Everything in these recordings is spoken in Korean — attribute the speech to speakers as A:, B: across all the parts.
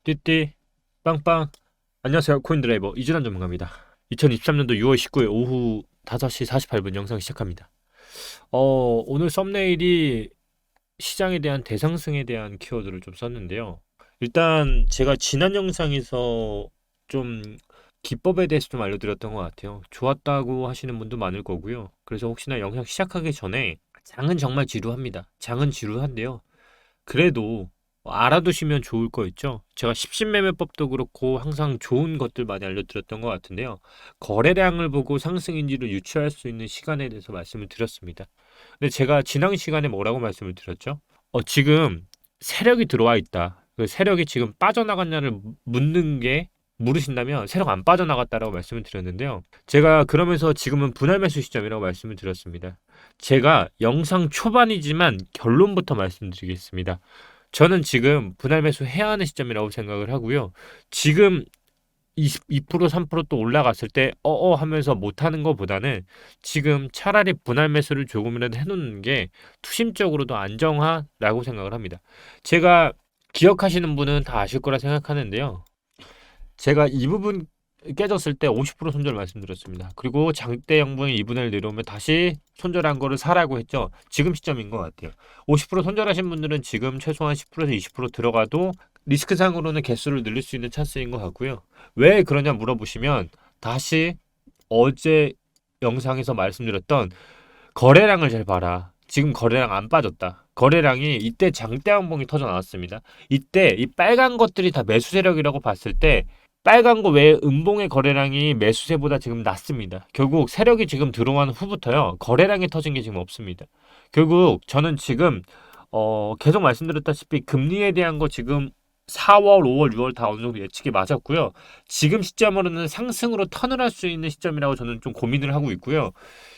A: 띠띠 빵빵. 안녕하세요, 코인드라이버 이준환 전문가입니다. 2023년도 6월 19일 오후 5시 48분 영상 시작합니다. 오늘 썸네일이 시장에 대한 대상승에 대한 키워드를 좀 썼는데요. 일단 제가 지난 영상에서 좀 기법에 대해서 좀 알려드렸던 것 같아요. 좋았다고 하시는 분도 많을 거고요. 그래서 혹시나 영상 시작하기 전에 장은 정말 지루합니다. 장은 지루한데요. 그래도 알아두시면 좋을 거 있죠. 제가 십신매매법도 그렇고 항상 좋은 것들 많이 알려드렸던 것 같은데요. 거래량을 보고 상승인지를 유추할 수 있는 시간에 대해서 말씀을 드렸습니다. 근데 제가 지난 시간에 뭐라고 말씀을 드렸죠? 지금 세력이 들어와 있다. 그 세력이 지금 빠져나갔냐를 묻는 게 물으신다면 세력 안 빠져나갔다라고 말씀을 드렸는데요. 제가 그러면서 지금은 분할 매수 시점이라고 말씀을 드렸습니다. 제가 영상 초반이지만 결론부터 말씀드리겠습니다. 저는 지금 분할 매수 해야 하는 시점이라고 생각을 하고요. 지금 2% 3%또 올라갔을 때 하면서 못하는 것보다는 지금 차라리 분할 매수를 조금이라도 해놓는 게 투심적으로도 안정화라고 생각을 합니다. 제가 기억하시는 분은 다 아실 거라 생각하는데요. 제가 이 부분 깨졌을 때 50% 손절 말씀드렸습니다. 그리고 장대 양봉이 2분의 1 내려오면 다시 손절한 거를 사라고 했죠. 지금 시점인 것 같아요. 50% 손절하신 분들은 지금 최소한 10%에서 20% 들어가도 리스크상으로는 개수를 늘릴 수 있는 찬스인 것 같고요. 왜 그러냐 물어보시면 다시 어제 영상에서 말씀드렸던 거래량을 잘 봐라. 지금 거래량 안 빠졌다. 거래량이 이때 장대 양봉이 터져 나왔습니다. 이때 이 빨간 것들이 다 매수 세력이라고 봤을 때 빨간 거 외에 음봉의 거래량이 매수세보다 지금 낮습니다. 결국 세력이 지금 들어온 후부터요. 거래량이 터진 게 지금 없습니다. 결국 저는 지금 계속 말씀드렸다시피 금리에 대한 거 지금 4월, 5월, 6월 다 어느 정도 예측이 맞았고요. 지금 시점으로는 상승으로 턴을 할 수 있는 시점이라고 저는 좀 고민을 하고 있고요.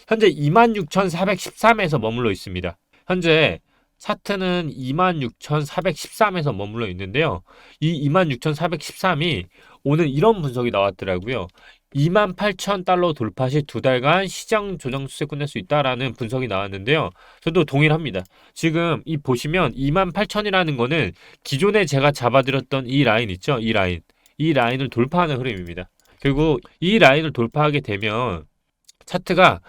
A: 현재 26,413에서 머물러 있습니다. 현재 차트는 26,413에서 머물러 있는데요. 이 26,413이 오늘 이런 분석이 나왔더라고요. 28,000달러 돌파 시 두 달간 시장 조정 추세 끝낼 수 있다라는 분석이 나왔는데요. 저도 동일합니다. 지금 이 보시면 28,000이라는 거는 기존에 제가 잡아드렸던 이 라인 있죠? 이 라인. 이 라인을 돌파하는 흐름입니다. 결국 이 라인을 돌파하게 되면 차트가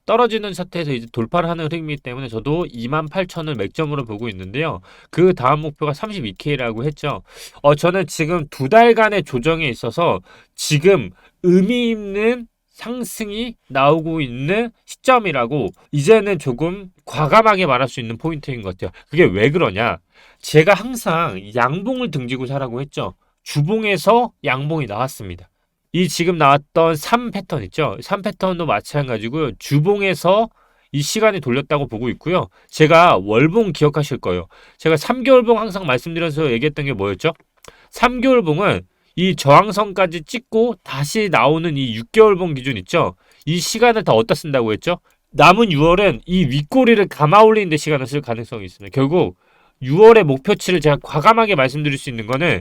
A: 떨어지는 차트에서 이제 돌파를 하는 흐름이기 때문에 저도 28,000을 맥점으로 보고 있는데요. 그 다음 목표가 32K라고 했죠. 저는 지금 두 달간의 조정에 있어서 지금 의미 있는 상승이 나오고 있는 시점이라고 이제는 조금 과감하게 말할 수 있는 포인트인 것 같아요. 그게 왜 그러냐? 제가 항상 양봉을 등지고 사라고 했죠. 주봉에서 양봉이 나왔습니다. 이 지금 나왔던 3 패턴 있죠? 3 패턴도 마찬가지고요. 주봉에서 이 시간이 돌렸다고 보고 있고요. 제가 월봉 기억하실 거예요. 제가 3개월봉 항상 말씀드려서 얘기했던 게 뭐였죠? 3개월봉은 이 저항선까지 찍고 다시 나오는 이 6개월봉 기준 있죠? 이 시간을 다 어디다 쓴다고 했죠? 남은 6월은 이 윗꼬리를 감아 올리는 데 시간을 쓸 가능성이 있습니다. 결국 6월의 목표치를 제가 과감하게 말씀드릴 수 있는 거는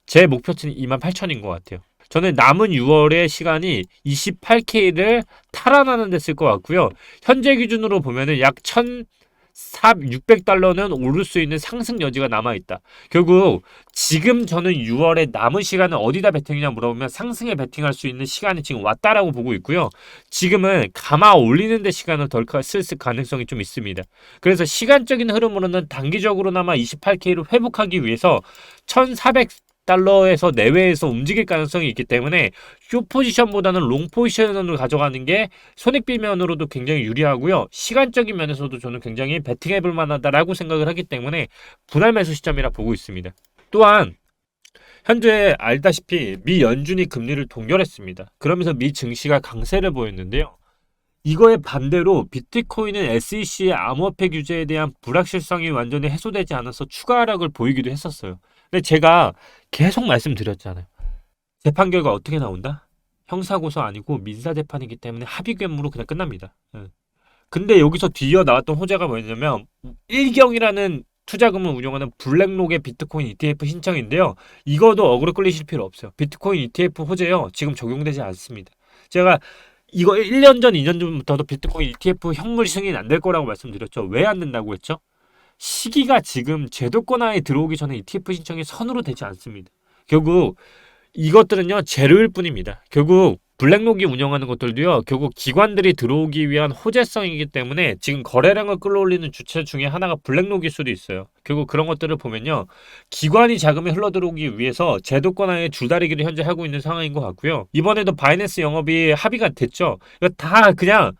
A: 제 목표치는 28,000인 것 같아요. 저는 남은 6월의 시간이 28K를 탈환하는 데 쓸 것 같고요. 현재 기준으로 보면은 약 1,600달러는 오를 수 있는 상승 여지가 남아있다. 결국 지금 저는 6월에 남은 시간은 어디다 베팅이냐 물어보면 상승에 베팅할 수 있는 시간이 지금 왔다라고 보고 있고요. 지금은 감아 올리는 데 시간을 덜 쓸 가능성이 좀 있습니다. 그래서 시간적인 흐름으로는 단기적으로나마 28K를 회복하기 위해서 1,400 달러에서 내외에서 움직일 가능성이 있기 때문에 쇼 포지션보다는 롱 포지션으로 가져가는 게 손익비 면으로도 굉장히 유리하고요. 시간적인 면에서도 저는 굉장히 베팅해 볼 만하다라고 생각을 하기 때문에 분할 매수 시점이라 보고 있습니다. 또한 현재 알다시피 미 연준이 금리를 동결했습니다. 그러면서 미 증시가 강세를 보였는데요. 이거에 반대로 비트코인은 SEC의 암호화폐 규제에 대한 불확실성이 완전히 해소되지 않아서 추가 하락을 보이기도 했었어요. 근데 제가 계속 말씀드렸잖아요. 재판 결과 어떻게 나온다? 형사고소 아니고 민사재판이기 때문에 합의금으로 그냥 끝납니다. 예. 근데 여기서 뒤이어 나왔던 호재가 뭐였냐면 일경이라는 투자금을 운영하는 블랙록의 비트코인 ETF 신청인데요. 이거도 어그로 끌리실 필요 없어요. 비트코인 ETF 호재요. 지금 적용되지 않습니다. 제가 이거 1년 전, 2년 전부터도 비트코인 ETF 현물 승인 안 될 거라고 말씀드렸죠. 왜 안 된다고 했죠? 시기가 지금 제도권 하에 들어오기 전에 ETF 신청이 선으로 되지 않습니다. 결국 이것들은요 재료일 뿐입니다. 결국 블랙록이 운영하는 것들도요 결국 기관들이 들어오기 위한 호재성이기 때문에 지금 거래량을 끌어올리는 주체 중에 하나가 블랙록일 수도 있어요. 결국 그런 것들을 보면요 기관이 자금이 흘러들어오기 위해서 제도권하에 줄다리기를 현재 하고 있는 상황인 것 같고요. 이번에도 바이낸스 영업이 합의가 됐죠. 이거 다 그냥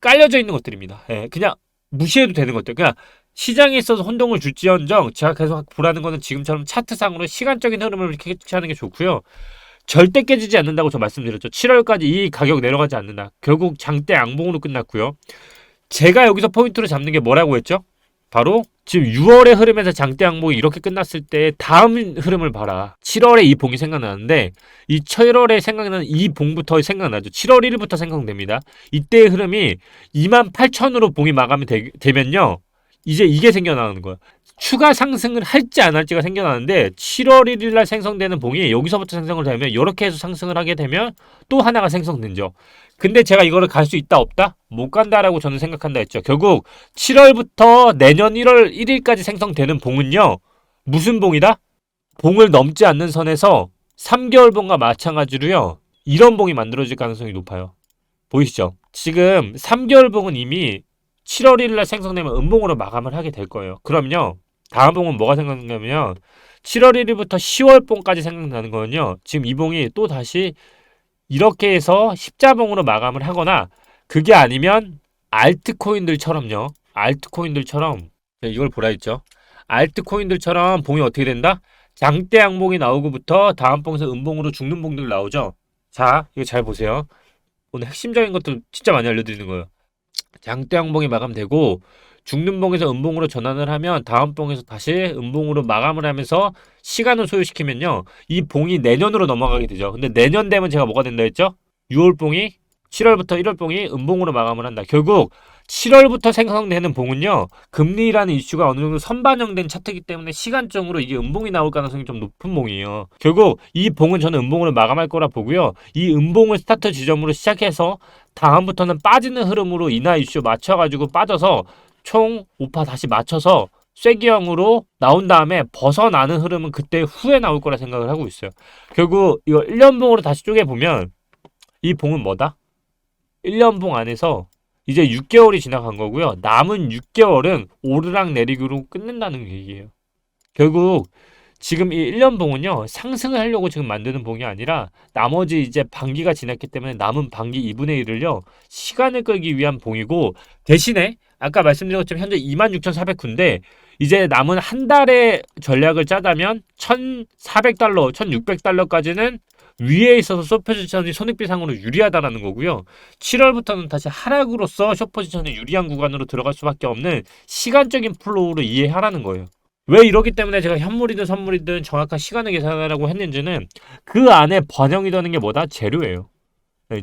A: 깔려져 있는 것들입니다. 예, 그냥 무시해도 되는 것들. 그냥 시장에 있어서 혼동을 줄지언정 제가 계속 보라는 거는 지금처럼 차트상으로 시간적인 흐름을 캐치하는 게 좋고요. 절대 깨지지 않는다고 저 말씀드렸죠. 7월까지 이 가격 내려가지 않는다. 결국 장대 양봉으로 끝났고요. 제가 여기서 포인트로 잡는 게 뭐라고 했죠? 바로 지금 6월의 흐름에서 장대 양봉이 이렇게 끝났을 때 다음 흐름을 봐라. 7월에 이 봉이 생각나는데 이 7월에 생각나는 이 봉부터 생각나죠. 7월 1일부터 생각됩니다. 이때의 흐름이 28,000으로 봉이 마감이 되면요. 이제 이게 생겨나는 거야. 추가 상승을 할지 안 할지가 생겨나는데 7월 1일 날 생성되는 봉이 여기서부터 생성을 되면 이렇게 해서 상승을 하게 되면 또 하나가 생성되죠. 근데 제가 이거를 갈 수 있다 없다? 못 간다라고 저는 생각한다 했죠. 결국 7월부터 내년 1월 1일까지 생성되는 봉은요. 무슨 봉이다? 봉을 넘지 않는 선에서 3개월 봉과 마찬가지로요. 이런 봉이 만들어질 가능성이 높아요. 보이시죠? 지금 3개월 봉은 이미 7월 1일 날 생성되면 음봉으로 마감을 하게 될 거예요. 그럼요. 다음 봉은 뭐가 생각나냐면 7월 1일부터 10월 봉까지 생각나는 거는요. 지금 이 봉이 또 다시 이렇게 해서 십자봉으로 마감을 하거나 그게 아니면 알트코인들처럼요. 알트코인들처럼 이걸 보라 했죠. 알트코인들처럼 봉이 어떻게 된다? 장대 양봉이 나오고부터 다음 봉에서 음봉으로 죽는 봉들 나오죠. 자, 이거 잘 보세요. 오늘 핵심적인 것들 진짜 많이 알려드리는 거예요. 장대 양봉이 마감되고 죽는 봉에서 음봉으로 전환을 하면 다음 봉에서 다시 음봉으로 마감을 하면서 시간을 소요시키면요. 이 봉이 내년으로 넘어가게 되죠. 근데 내년 되면 제가 뭐가 된다 했죠? 6월 봉이 7월부터 1월 봉이 음봉으로 마감을 한다. 결국 7월부터 생성되는 봉은요. 금리라는 이슈가 어느 정도 선반영된 차트이기 때문에 시간적으로 이게 음봉이 나올 가능성이 좀 높은 봉이에요. 결국 이 봉은 저는 음봉으로 마감할 거라 보고요. 이 음봉을 스타트 지점으로 시작해서 다음부터는 빠지는 흐름으로 인하 이슈 맞춰가지고 빠져서 총 5파 다시 맞춰서 쐐기형으로 나온 다음에 벗어나는 흐름은 그때 후에 나올 거라 생각을 하고 있어요. 결국 이거 1년봉으로 다시 쪼개보면 이 봉은 뭐다? 1년봉 안에서 이제 6개월이 지나간 거고요. 남은 6개월은 오르락 내리기로 끝낸다는 얘기예요. 결국 지금 이 1년봉은요. 상승을 하려고 지금 만드는 봉이 아니라 나머지 이제 반기가 지났기 때문에 남은 반기 2분의 1을요. 시간을 끌기 위한 봉이고 대신에 아까 말씀드린 것처럼 현재 26,409인데 이제 남은 한 달의 전략을 짜자면 1,400달러, 1,600달러까지는 위에 있어서 숏포지션이 손익비상으로 유리하다라는 거고요. 7월부터는 다시 하락으로서 숏포지션이 유리한 구간으로 들어갈 수밖에 없는 시간적인 플로우로 이해하라는 거예요. 왜 이러기 때문에 제가 현물이든 선물이든 정확한 시간을 계산하라고 했는지는 그 안에 반영이 되는 게 뭐다? 재료예요.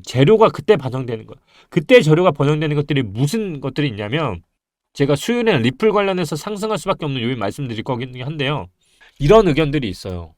A: 재료가 그때 반영되는 거예요. 그때 재료가 반영되는 것들이 무슨 것들이 있냐면 제가 수요일에는 리플 관련해서 상승할 수밖에 없는 요인 말씀드릴 거긴 한데요. 이런 의견들이 있어요.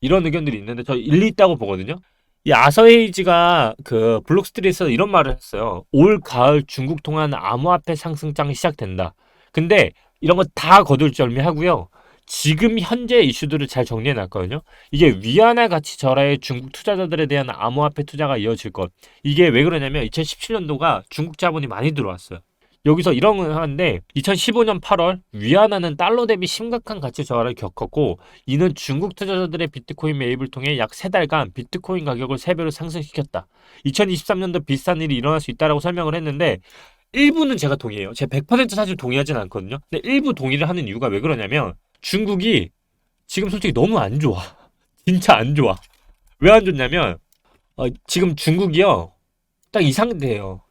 A: 이런 의견들이 있는데 저 일리 있다고 보거든요. 이 아서헤이지가 그 블록스트리트에서 이런 말을 했어요. 올 가을 중국 통한 암호화폐 상승장이 시작된다. 근데 이런 거 다 거둘절미하고요. 지금 현재 이슈들을 잘 정리해 놨거든요. 이게 위안화 가치 절하의 중국 투자자들에 대한 암호화폐 투자가 이어질 것. 이게 왜 그러냐면 2017년도가 중국 자본이 많이 들어왔어요. 여기서 이런 걸 하는데 2015년 8월 위안화는 달러 대비 심각한 가치 저하를 겪었고 이는 중국 투자자들의 비트코인 매입을 통해 약 3달간 비트코인 가격을 3배로 상승시켰다. 2023년도 비슷한 일이 일어날 수 있다라고 설명을 했는데 일부는 제가 동의해요. 제가 100% 사실 동의하진 않거든요. 근데 일부 동의를 하는 이유가 왜 그러냐면 중국이 지금 솔직히 너무 안 좋아. 진짜 안 좋아. 왜 안 좋냐면 지금 중국이요. 딱 이 상태예요.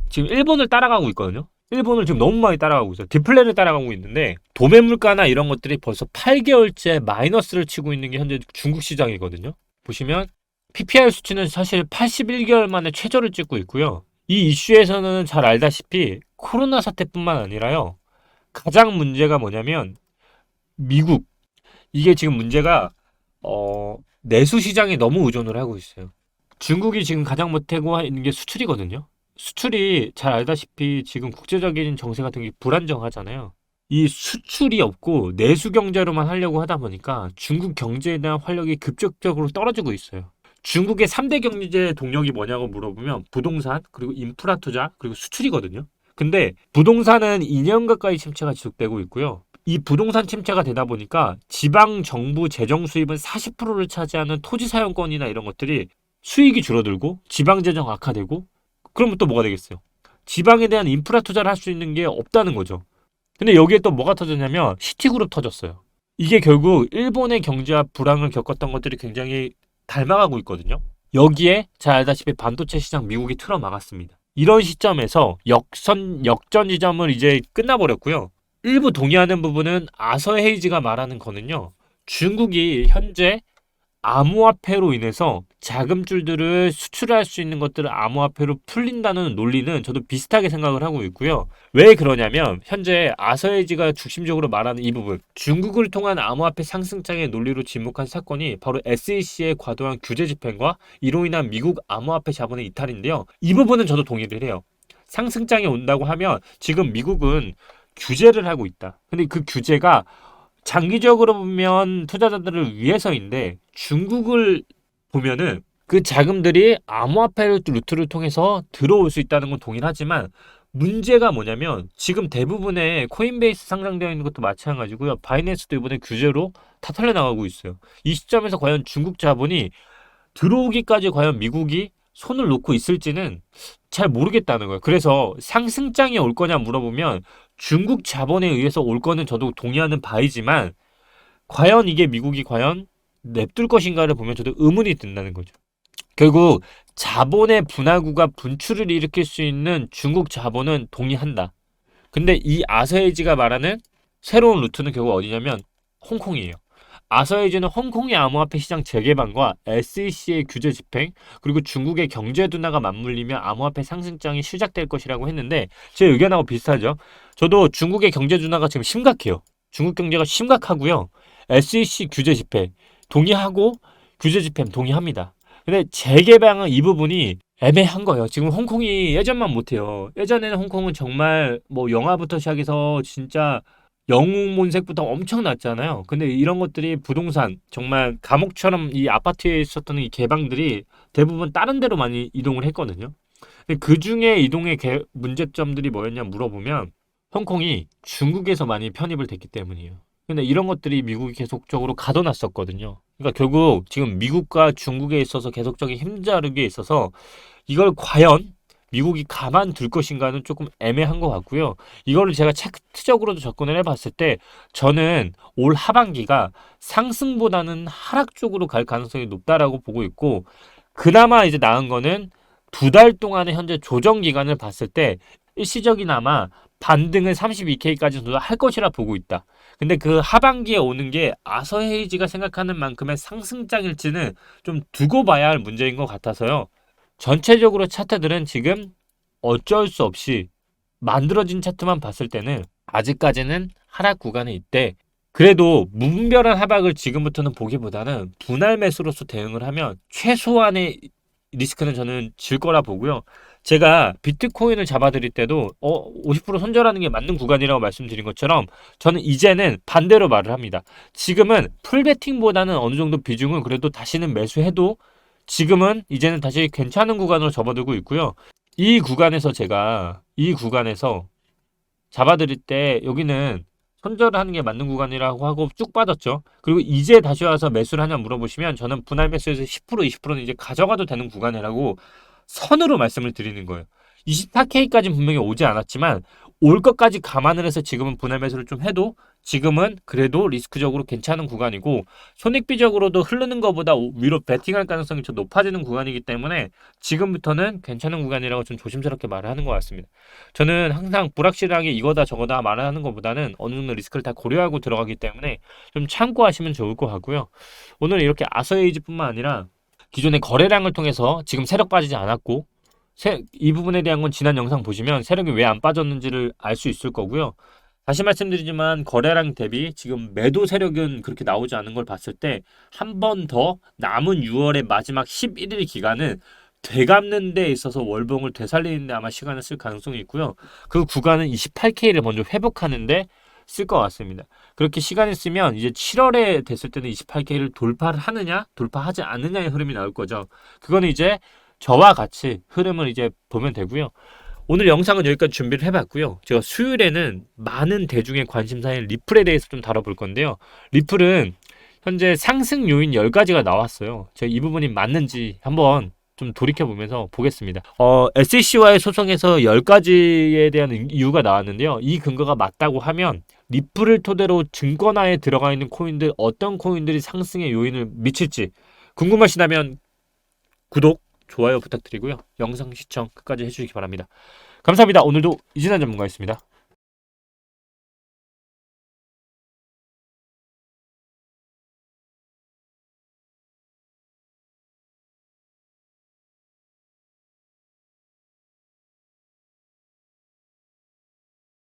A: 지금 일본을 따라가고 있거든요. 일본을 지금 너무 많이 따라가고 있어요. 디플레를 따라가고 있는데 도매 물가나 이런 것들이 벌써 8개월째 마이너스를 치고 있는 게 현재 중국 시장이거든요. 보시면 PPR 수치는 사실 81개월 만에 최저를 찍고 있고요. 이 이슈에서는 잘 알다시피 코로나 사태뿐만 아니라요. 가장 문제가 뭐냐면 미국 이게 지금 문제가 내수 시장에 너무 의존을 하고 있어요. 중국이 지금 가장 못하고 있는 게 수출이거든요. 수출이 잘 알다시피 지금 국제적인 정세 같은 게 불안정하잖아요. 이 수출이 없고 내수 경제로만 하려고 하다 보니까 중국 경제에 대한 활력이 급격적으로 떨어지고 있어요. 중국의 3대 경제 동력이 뭐냐고 물어보면 부동산, 그리고 인프라 투자, 그리고 수출이거든요. 근데 부동산은 2년 가까이 침체가 지속되고 있고요. 이 부동산 침체가 되다 보니까 지방 정부 재정 수입은 40%를 차지하는 토지 사용권이나 이런 것들이 수익이 줄어들고 지방 재정 악화되고, 그러면 또 뭐가 되겠어요? 지방에 대한 인프라 투자를 할 수 있는 게 없다는 거죠. 근데 여기에 또 뭐가 터졌냐면 시티그룹 터졌어요. 이게 결국 일본의 경제와 불황을 겪었던 것들이 굉장히 닮아가고 있거든요. 여기에 잘 알다시피 반도체 시장 미국이 틀어막았습니다. 이런 시점에서 역전 지점을 이제 끝나버렸고요. 일부 동의하는 부분은 아서 헤이지가 말하는 거는요. 중국이 현재 암호화폐로 인해서 자금줄들을 수출할 수 있는 것들을 암호화폐로 풀린다는 논리는 저도 비슷하게 생각을 하고 있고요. 왜 그러냐면 현재 아서헤이지가 중심적으로 말하는 이 부분, 중국을 통한 암호화폐 상승장의 논리로 지목한 사건이 바로 SEC의 과도한 규제 집행과 이로 인한 미국 암호화폐 자본의 이탈인데요. 이 부분은 저도 동의를 해요. 상승장이 온다고 하면 지금 미국은 규제를 하고 있다. 근데 그 규제가 장기적으로 보면 투자자들을 위해서인데, 중국을 보면은 그 자금들이 암호화폐 루트를 통해서 들어올 수 있다는 건 동일하지만, 문제가 뭐냐면 지금 대부분의 코인베이스 상장되어 있는 것도 마찬가지고요. 바이낸스도 이번에 규제로 다 털려나가고 있어요. 이 시점에서 과연 중국 자본이 들어오기까지 과연 미국이 손을 놓고 있을지는 잘 모르겠다는 거예요. 그래서 상승장이 올 거냐 물어보면 중국 자본에 의해서 올 거는 저도 동의하는 바이지만, 과연 이게 미국이 과연 냅둘 것인가를 보면 저도 의문이 든다는 거죠. 결국 자본의 분화구가 분출을 일으킬 수 있는 중국 자본은 동의한다. 근데 이 아서헤이지가 말하는 새로운 루트는 결국 어디냐면 홍콩이에요. 아서헤이지는 홍콩의 암호화폐 시장 재개방과 SEC의 규제 집행, 그리고 중국의 경제 둔화가 맞물리며 암호화폐 상승장이 시작될 것이라고 했는데, 제 의견하고 비슷하죠. 저도 중국의 경제 둔화가 지금 심각해요. 중국 경제가 심각하고요. SEC 규제 집행 동의하고 규제 집행 동의합니다. 근데 재개방은 이 부분이 애매한 거예요. 지금 홍콩이 예전만 못해요. 예전에는 홍콩은 정말 뭐 영화부터 시작해서 진짜 영웅몬색부터 엄청났잖아요. 근데 이런 것들이 부동산, 정말 감옥처럼 이 아파트에 있었던 이 개방들이 대부분 다른 데로 많이 이동을 했거든요. 근데 그 중에 이동의 문제점들이 뭐였냐 물어보면 홍콩이 중국에서 많이 편입을 됐기 때문이에요. 근데 이런 것들이 미국이 계속적으로 가둬놨었거든요. 그러니까 결국 지금 미국과 중국에 있어서 계속적인 힘자르기에 있어서 이걸 과연 미국이 가만둘 것인가는 조금 애매한 것 같고요. 이거를 제가 차트적으로도 접근을 해봤을 때 저는 올 하반기가 상승보다는 하락 쪽으로 갈 가능성이 높다라고 보고 있고, 그나마 이제 나은 거는 2달 동안의 현재 조정 기간을 봤을 때 일시적이나마 반등을 32K까지 할 것이라 보고 있다. 근데 그 하반기에 오는 게 아서헤이지가 생각하는 만큼의 상승장일지는 좀 두고 봐야 할 문제인 것 같아서요. 전체적으로 차트들은 지금 어쩔 수 없이 만들어진 차트만 봤을 때는 아직까지는 하락 구간에 있대. 그래도 무분별한 하락을 지금부터는 보기보다는 분할 매수로서 대응을 하면 최소한의 리스크는 저는 질 거라 보고요. 제가 비트코인을 잡아드릴 때도 50% 손절하는 게 맞는 구간이라고 말씀드린 것처럼 저는 이제는 반대로 말을 합니다. 지금은 풀베팅보다는 어느 정도 비중을 그래도 다시는 매수해도 지금은 이제는 다시 괜찮은 구간으로 접어들고 있고요. 이 구간에서 잡아드릴 때 여기는 손절을 하는 게 맞는 구간이라고 하고 쭉 빠졌죠. 그리고 이제 다시 와서 매수를 하냐 물어보시면 저는 분할 매수에서 10% 20%는 이제 가져가도 되는 구간이라고 선으로 말씀을 드리는 거예요. 24K까지는 분명히 오지 않았지만 올 것까지 감안을 해서 지금은 분할 매수를 좀 해도 지금은 그래도 리스크적으로 괜찮은 구간이고, 손익비적으로도 흐르는 것보다 위로 베팅할 가능성이 좀 높아지는 구간이기 때문에 지금부터는 괜찮은 구간이라고 좀 조심스럽게 말을 하는 것 같습니다. 저는 항상 불확실하게 이거다 저거다 말하는 것보다는 어느 정도 리스크를 다 고려하고 들어가기 때문에 좀 참고하시면 좋을 것 같고요. 오늘 이렇게 아서에이지뿐만 아니라 기존의 거래량을 통해서 지금 세력 빠지지 않았고, 이 부분에 대한 건 지난 영상 보시면 세력이 왜 안 빠졌는지를 알 수 있을 거고요. 다시 말씀드리지만 거래량 대비 지금 매도 세력은 그렇게 나오지 않은 걸 봤을 때 한 번 더 남은 6월의 마지막 11일 기간은 되갚는 데 있어서 월봉을 되살리는 데 아마 시간을 쓸 가능성이 있고요. 그 구간은 28K를 먼저 회복하는데 쓸 것 같습니다. 그렇게 시간이 쓰면 이제 7월에 됐을 때는 28K를 돌파를 하느냐, 돌파하지 않느냐의 흐름이 나올 거죠. 그거는 이제 저와 같이 흐름을 이제 보면 되고요. 오늘 영상은 여기까지 준비를 해봤고요. 제가 수요일에는 많은 대중의 관심사인 리플에 대해서 좀 다뤄볼 건데요. 리플은 현재 상승 요인 10가지가 나왔어요. 제가 이 부분이 맞는지 한번 좀 돌이켜보면서 보겠습니다. SEC와의 소송에서 10가지에 대한 이유가 나왔는데요. 이 근거가 맞다고 하면 리플을 토대로 증권화에 들어가 있는 코인들 어떤 코인들이 상승의 요인을 미칠지 궁금하시다면 구독, 좋아요 부탁드리고요. 영상 시청 끝까지 해주시기 바랍니다. 감사합니다. 오늘도 이진환 전문가였습니다.